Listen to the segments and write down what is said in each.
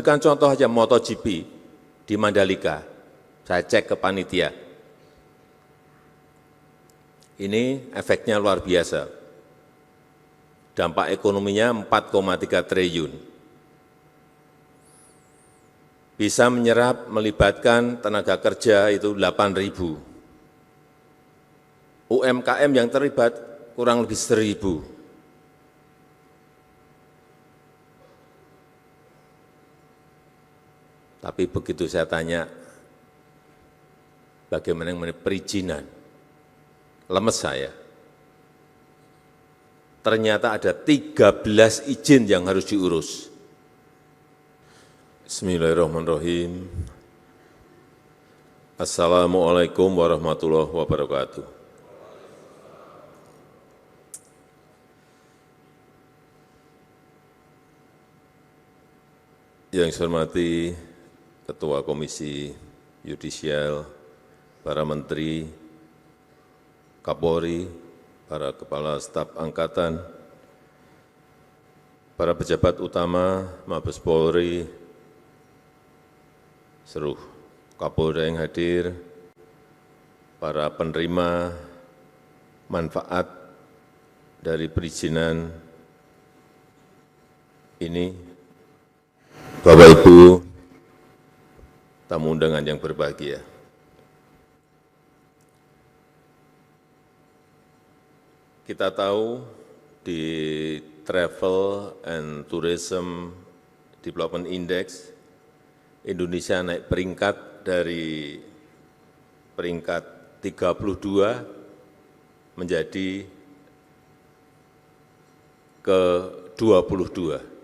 berikan contoh aja MotoGP di Mandalika. Saya cek ke panitia. Ini efeknya luar biasa. Dampak ekonominya 4,3 triliun. Bisa menyerap, melibatkan tenaga kerja itu 8.000. UMKM yang terlibat kurang lebih 1.000. Tapi begitu saya tanya, bagaimana mengenai perizinan, lemes saya. Ternyata ada 13 izin yang harus diurus. Bismillahirrahmanirrahim. Assalamualaikum warahmatullahi wabarakatuh. Yang saya hormati Ketua Komisi Yudisial, para Menteri, Kapolri, para Kepala Staf Angkatan, para pejabat utama, Mabes Polri, seluruh Kapolda yang hadir, para penerima manfaat dari perizinan ini, Bapak Ibu, tamu undangan yang berbahagia. Kita tahu di Travel and Tourism Development Index, Indonesia naik peringkat dari peringkat 32 menjadi ke-22.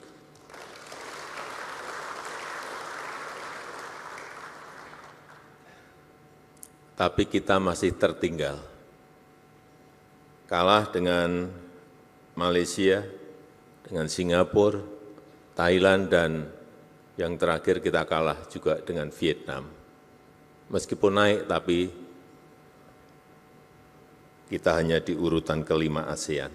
Tapi kita masih tertinggal, kalah dengan Malaysia, dengan Singapura, Thailand, dan yang terakhir kita kalah juga dengan Vietnam. Meskipun naik, tapi kita hanya di urutan ke-5 ASEAN.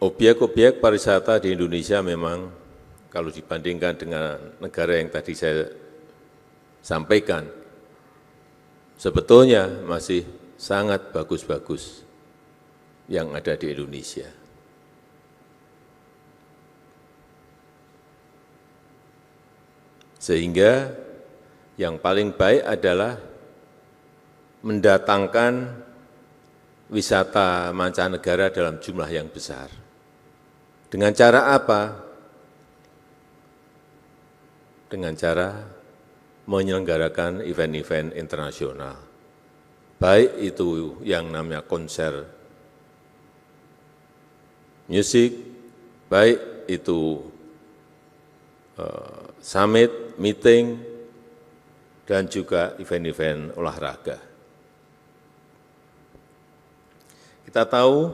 Objek-objek pariwisata di Indonesia memang kalau dibandingkan dengan negara yang tadi saya sampaikan, sebetulnya masih sangat bagus-bagus yang ada di Indonesia. Sehingga yang paling baik adalah mendatangkan wisata mancanegara dalam jumlah yang besar. Dengan cara apa? Dengan cara menyelenggarakan event-event internasional. Baik itu yang namanya konser musik, baik itu summit, meeting, dan juga event-event olahraga. Kita tahu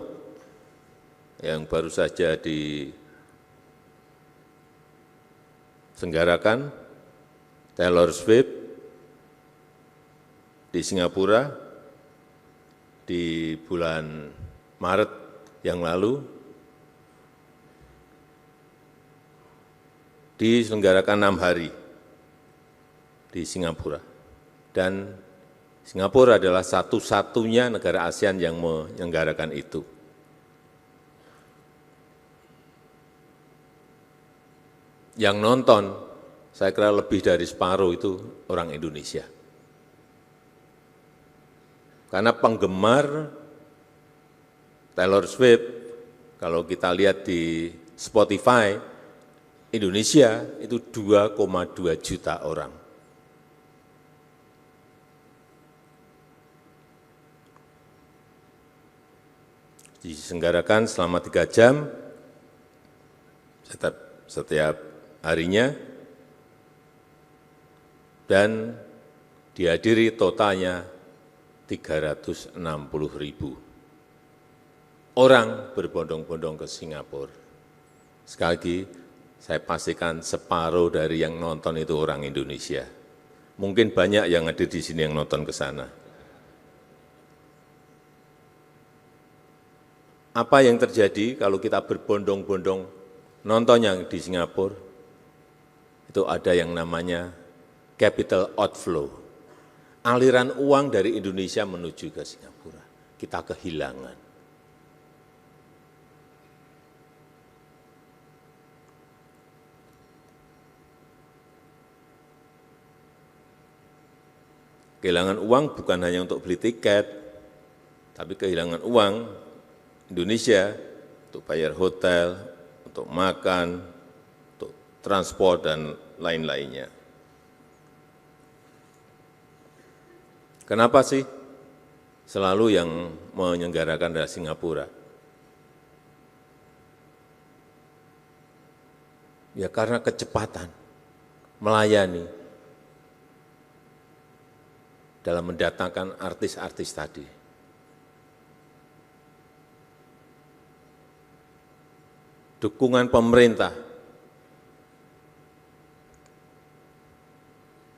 yang baru saja diselenggarakan Taylor Swift di Singapura di bulan Maret yang lalu, diselenggarakan 6 hari di Singapura. Dan Singapura adalah satu-satunya negara ASEAN yang menyelenggarakan itu. Yang nonton, saya kira lebih dari separuh itu orang Indonesia. Karena penggemar Taylor Swift, kalau kita lihat di Spotify, Indonesia itu 2,2 juta orang. Diselenggarakan selama 3 jam, setiap harinya, dan dihadiri totalnya 360.000 orang berbondong-bondong ke Singapura. Sekali lagi, saya pastikan separuh dari yang nonton itu orang Indonesia. Mungkin banyak yang hadir di sini yang nonton ke sana. Apa yang terjadi kalau kita berbondong-bondong nonton yang di Singapura, itu ada yang namanya capital outflow. Aliran uang dari Indonesia menuju ke Singapura. Kita kehilangan. Kehilangan uang bukan hanya untuk beli tiket, tapi kehilangan uang Indonesia untuk bayar hotel, untuk makan, untuk transport, dan lain-lainnya. Kenapa sih selalu yang menyelenggarakan adalah Singapura? Ya karena kecepatan melayani dalam mendatangkan artis-artis tadi. Dukungan pemerintah,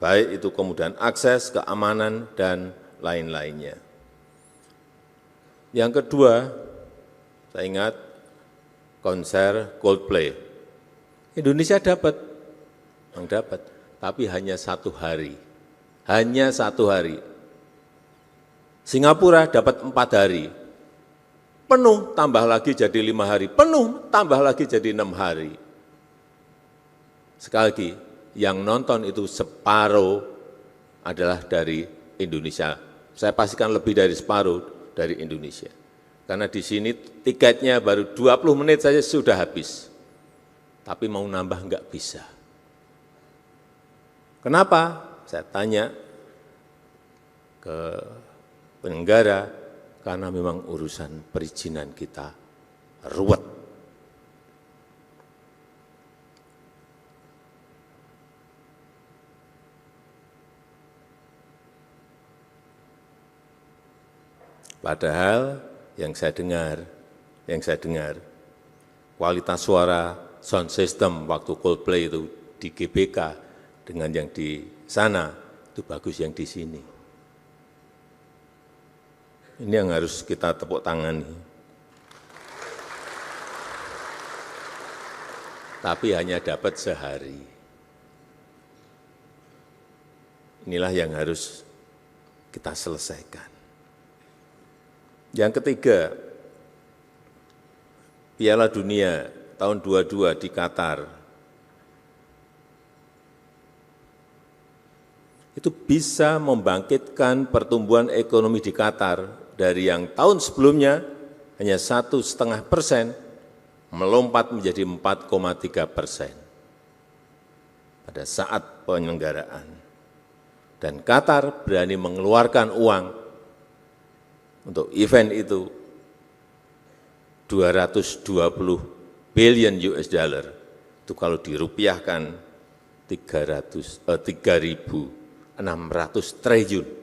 baik itu kemudahan akses, keamanan, dan lain-lainnya. Yang kedua, saya ingat konser Coldplay. Indonesia dapat, tapi hanya 1 hari. Hanya 1 hari. Singapura dapat 4 hari. Penuh, tambah lagi jadi 5 hari. Penuh, tambah lagi jadi 6 hari. Sekali lagi, yang nonton itu separuh adalah dari Indonesia. Saya pastikan lebih dari separuh dari Indonesia. Karena di sini tiketnya baru 20 menit saja sudah habis. Tapi mau nambah enggak bisa. Kenapa? Saya tanya ke penyelenggara, karena memang urusan perizinan kita ruwet. Padahal yang saya dengar, kualitas suara sound system waktu Coldplay itu di GBK dengan yang di sana itu bagus yang di sini. Ini yang harus kita tepuk tangani. Tapi hanya dapat sehari. Inilah yang harus kita selesaikan. Yang ketiga, Piala Dunia tahun 22 di Qatar. Itu bisa membangkitkan pertumbuhan ekonomi di Qatar dari yang tahun sebelumnya hanya 1,5%, melompat menjadi 4,3% pada saat penyelenggaraan. Dan Qatar berani mengeluarkan uang untuk event itu 220 billion US dollar. Itu kalau dirupiahkan 3.600 triliun.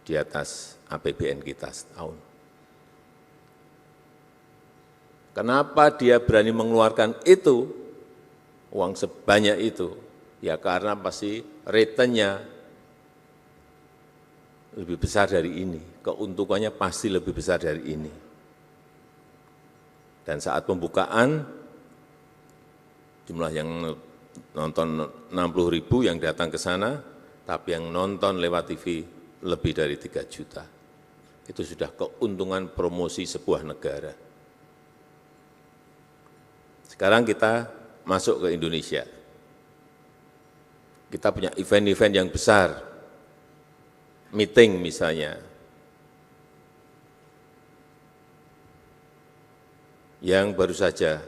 Di atas APBN kita setahun. Kenapa dia berani mengeluarkan itu, uang sebanyak itu? Ya karena pasti returnnya lebih besar dari ini, keuntungannya pasti lebih besar dari ini. Dan saat pembukaan, jumlah yang nonton 60.000 yang datang ke sana, tapi yang nonton lewat TV lebih dari 3 juta. Itu sudah keuntungan promosi sebuah negara. Sekarang kita masuk ke Indonesia. Kita punya event-event yang besar, meeting misalnya, yang baru saja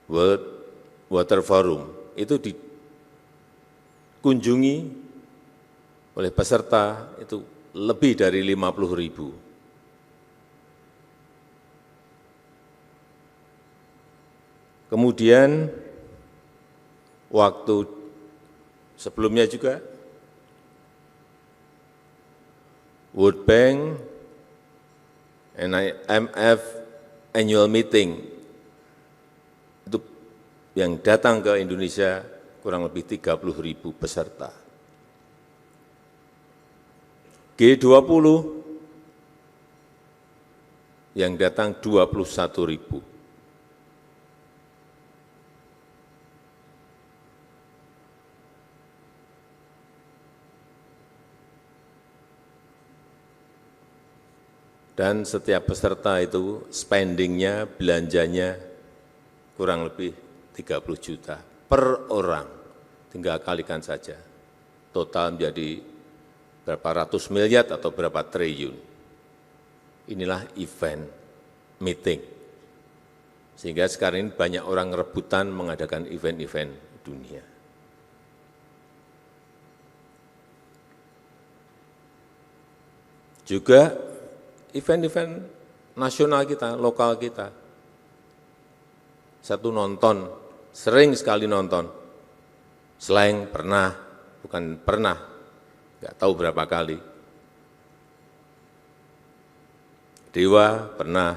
World Water Forum itu dikunjungi oleh peserta itu lebih dari 50.000. Kemudian waktu sebelumnya juga World Bank and IMF annual meeting itu yang datang ke Indonesia kurang lebih 30.000 peserta. G20 yang datang 21.000. Dan setiap peserta itu spendingnya, belanjanya kurang lebih 30 juta per orang. Tinggal kalikan saja. Total menjadi berapa ratus miliar atau berapa triliun. Inilah event meeting. Sehingga sekarang ini banyak orang rebutan mengadakan event-event dunia. Juga event-event nasional kita, lokal kita. Satu nonton, sering sekali nonton. Slang pernah, bukan pernah, nggak tahu berapa kali. Dewa pernah,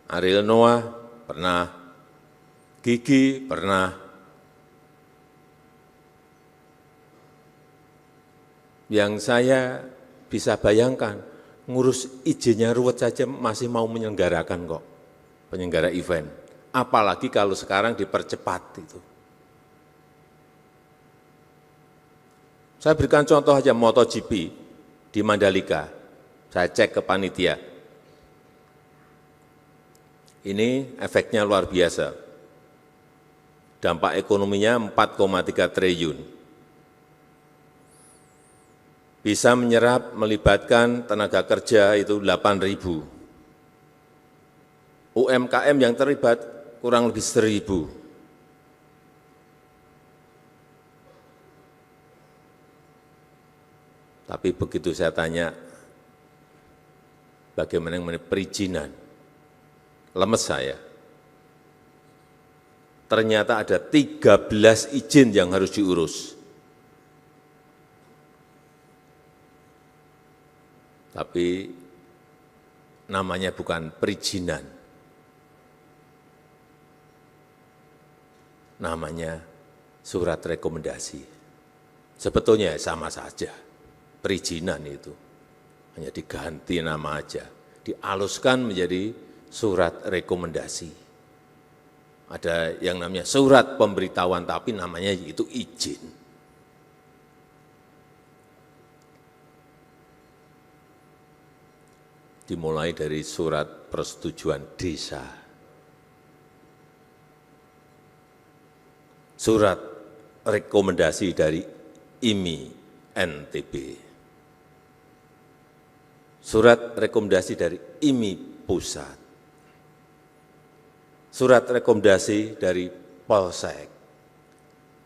Ariel Noah pernah, Gigi pernah. Yang saya bisa bayangkan, ngurus izinnya ruwet saja masih mau menyelenggarakan kok, penyelenggara event. Apalagi kalau sekarang dipercepat itu. Saya berikan contoh aja MotoGP di Mandalika. Saya cek ke panitia. Ini efeknya luar biasa. Dampak ekonominya 4,3 triliun. Bisa menyerap, melibatkan tenaga kerja itu 8.000. UMKM yang terlibat kurang lebih 1.000. Tapi begitu saya tanya, bagaimana mengenai perizinan, lemes saya. Ternyata ada 13 izin yang harus diurus. Tapi namanya bukan perizinan. Namanya surat rekomendasi. Sebetulnya sama saja, perizinan itu. Hanya diganti nama aja, dialuskan menjadi surat rekomendasi. Ada yang namanya surat pemberitahuan, tapi namanya itu izin. Dimulai dari surat persetujuan desa, surat rekomendasi dari IMI NTB, surat rekomendasi dari IMI Pusat, surat rekomendasi dari Polsek,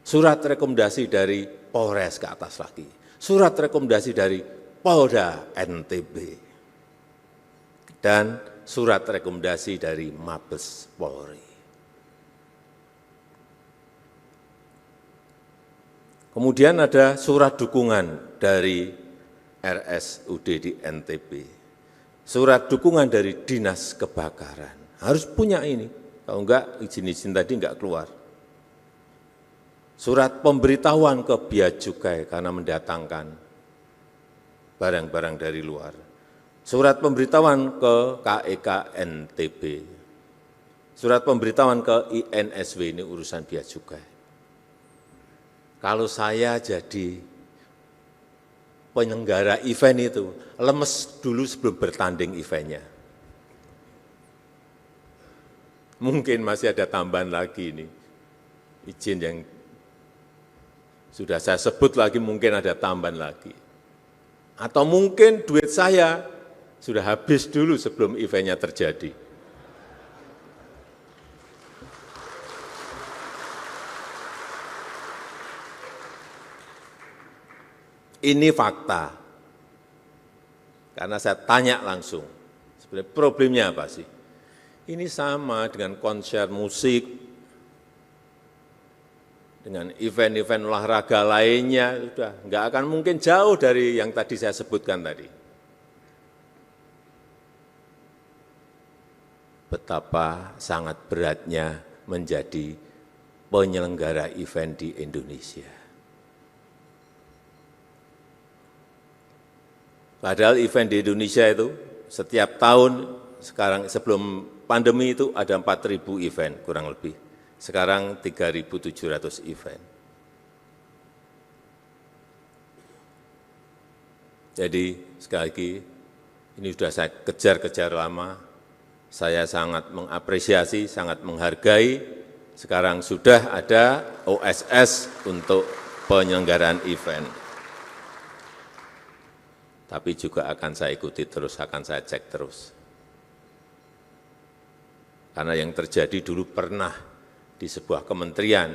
surat rekomendasi dari Polres ke atas lagi, surat rekomendasi dari Polda NTB, dan surat rekomendasi dari Mabes Polri. Kemudian ada surat dukungan dari RSUD di NTB, surat dukungan dari Dinas Kebakaran. Harus punya ini, kalau enggak izin-izin tadi enggak keluar. Surat pemberitahuan ke Bea Cukai karena mendatangkan barang-barang dari luar. Surat pemberitahuan ke KEK NTB, surat pemberitahuan ke INSW, ini urusan Bea Cukai. Kalau saya jadi penyelenggara event itu, lemes dulu sebelum bertanding eventnya. Mungkin masih ada tambahan lagi ini, izin yang sudah saya sebut lagi mungkin ada tambahan lagi. Atau mungkin duit saya sudah habis dulu sebelum eventnya terjadi. Ini fakta. Karena saya tanya langsung, sebenarnya problemnya apa sih? Ini sama dengan konser musik, dengan event-event olahraga lainnya, sudah nggak akan mungkin jauh dari yang tadi saya sebutkan tadi. Betapa sangat beratnya menjadi penyelenggara event di Indonesia. Padahal event di Indonesia itu setiap tahun, sekarang sebelum pandemi itu ada 4.000 event kurang lebih. Sekarang 3.700 event. Jadi sekali lagi, ini sudah saya kejar-kejar lama, saya sangat mengapresiasi, sangat menghargai, sekarang sudah ada OSS untuk penyelenggaraan event. Tapi juga akan saya ikuti terus, akan saya cek terus. Karena yang terjadi dulu pernah di sebuah kementerian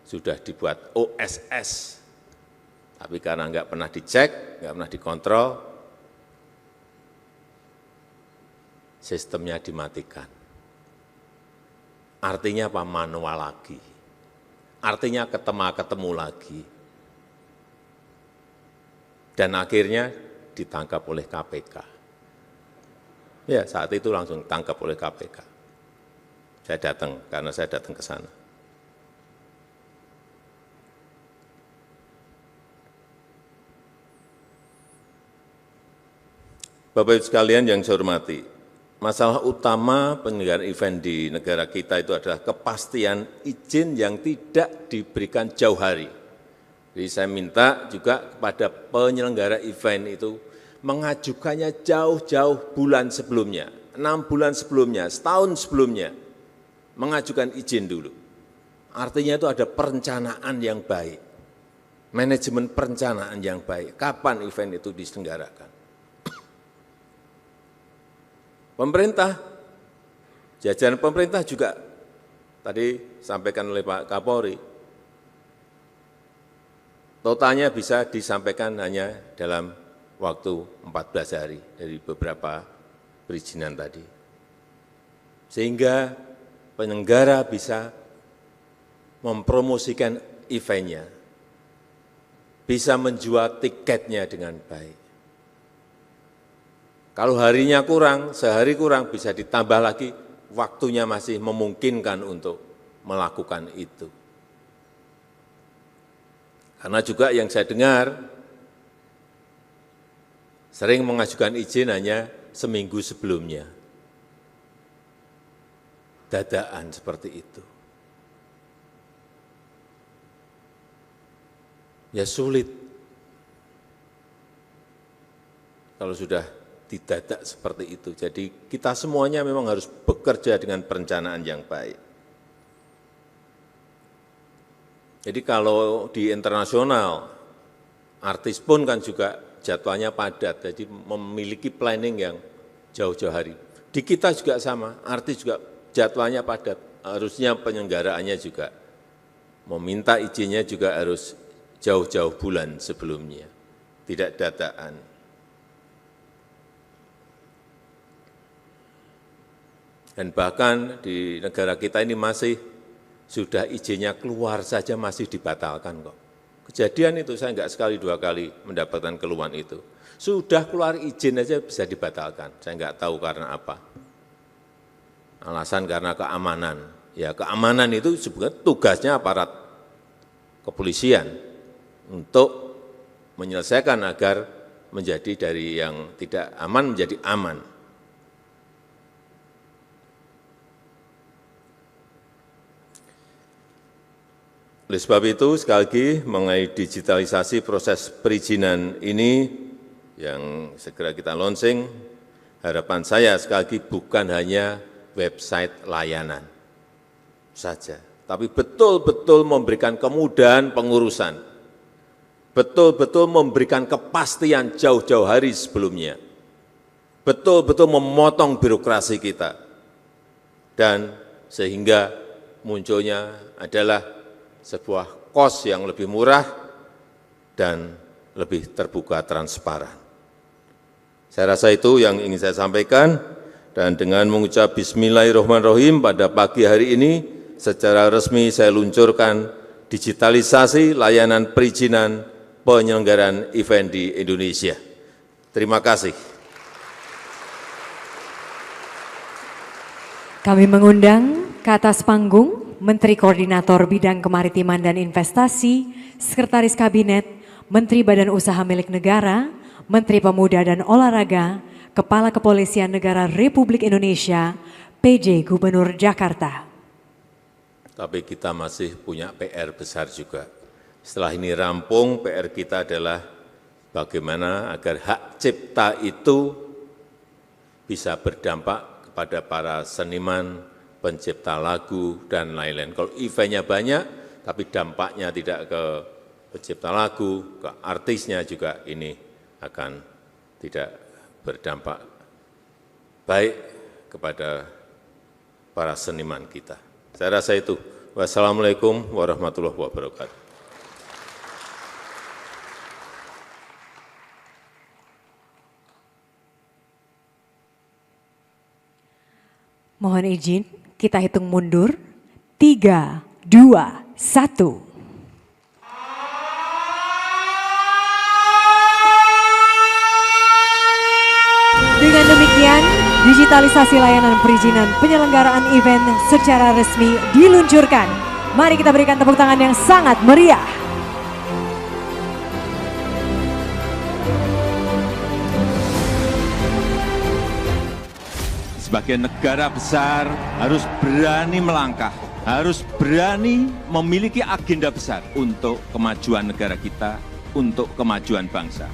sudah dibuat OSS, tapi karena nggak pernah dicek, nggak pernah dikontrol, sistemnya dimatikan. Artinya apa? Manual lagi. Artinya ketemu lagi. Dan akhirnya ditangkap oleh KPK. Ya, saat itu langsung ditangkap oleh KPK. Saya datang, karena saya datang ke sana. Bapak Ibu sekalian yang saya hormati, masalah utama penyelenggaraan event di negara kita itu adalah kepastian izin yang tidak diberikan jauh hari. Jadi saya minta juga kepada penyelenggara event itu mengajukannya jauh-jauh bulan sebelumnya, 6 bulan sebelumnya, setahun sebelumnya, mengajukan izin dulu. Artinya itu ada perencanaan yang baik, manajemen perencanaan yang baik, kapan event itu diselenggarakan. Pemerintah, jajaran pemerintah juga tadi sampaikan oleh Pak Kapolri, totalnya bisa disampaikan hanya dalam waktu 14 hari dari beberapa perizinan tadi. Sehingga penyelenggara bisa mempromosikan eventnya, bisa menjual tiketnya dengan baik. Kalau harinya kurang, sehari kurang, bisa ditambah lagi, waktunya masih memungkinkan untuk melakukan itu. Karena juga yang saya dengar, sering mengajukan izin hanya seminggu sebelumnya. Dadaan seperti itu. Ya sulit. Kalau sudah didadak seperti itu. Jadi kita semuanya memang harus bekerja dengan perencanaan yang baik. Jadi kalau di internasional, artis pun kan juga jadwalnya padat, jadi memiliki planning yang jauh-jauh hari. Di kita juga sama, artis juga jadwalnya padat, harusnya penyelenggaraannya juga meminta izinnya juga harus jauh-jauh bulan sebelumnya, tidak dadakan. Dan bahkan di negara kita ini masih sudah izinnya keluar saja masih dibatalkan kok. Kejadian itu saya enggak sekali dua kali mendapatkan keluhan itu. Sudah keluar izin aja bisa dibatalkan. Saya enggak tahu karena apa. Alasan karena keamanan. Ya keamanan itu sebenarnya tugasnya aparat kepolisian untuk menyelesaikan agar menjadi dari yang tidak aman menjadi aman. Oleh sebab itu, sekali lagi mengenai digitalisasi proses perizinan ini yang segera kita launching, harapan saya sekali lagi bukan hanya website layanan saja, tapi betul-betul memberikan kemudahan pengurusan, betul-betul memberikan kepastian jauh-jauh hari sebelumnya, betul-betul memotong birokrasi kita, dan sehingga munculnya adalah sebuah kos yang lebih murah dan lebih terbuka transparan. Saya rasa itu yang ingin saya sampaikan, dan dengan mengucap Bismillahirrahmanirrahim pada pagi hari ini secara resmi saya luncurkan digitalisasi layanan perizinan penyelenggaraan event di Indonesia. Terima kasih. Kami mengundang ke atas panggung Menteri Koordinator Bidang Kemaritiman dan Investasi, Sekretaris Kabinet, Menteri Badan Usaha Milik Negara, Menteri Pemuda dan Olahraga, Kepala Kepolisian Negara Republik Indonesia, PJ Gubernur Jakarta. Tapi kita masih punya PR besar juga. Setelah ini rampung, PR kita adalah bagaimana agar hak cipta itu bisa berdampak kepada para seniman, pencipta lagu, dan lain-lain. Kalau eventnya banyak, tapi dampaknya tidak ke pencipta lagu, ke artisnya juga, ini akan tidak berdampak baik kepada para seniman kita. Saya rasa itu. Wassalamualaikum warahmatullahi wabarakatuh. Mohon izin, kita hitung mundur. 3, 2, 1. Dengan demikian, digitalisasi layanan perizinan penyelenggaraan event secara resmi diluncurkan. Mari kita berikan tepuk tangan yang sangat meriah. Sebagai negara besar harus berani melangkah, harus berani memiliki agenda besar untuk kemajuan negara kita, untuk kemajuan bangsa.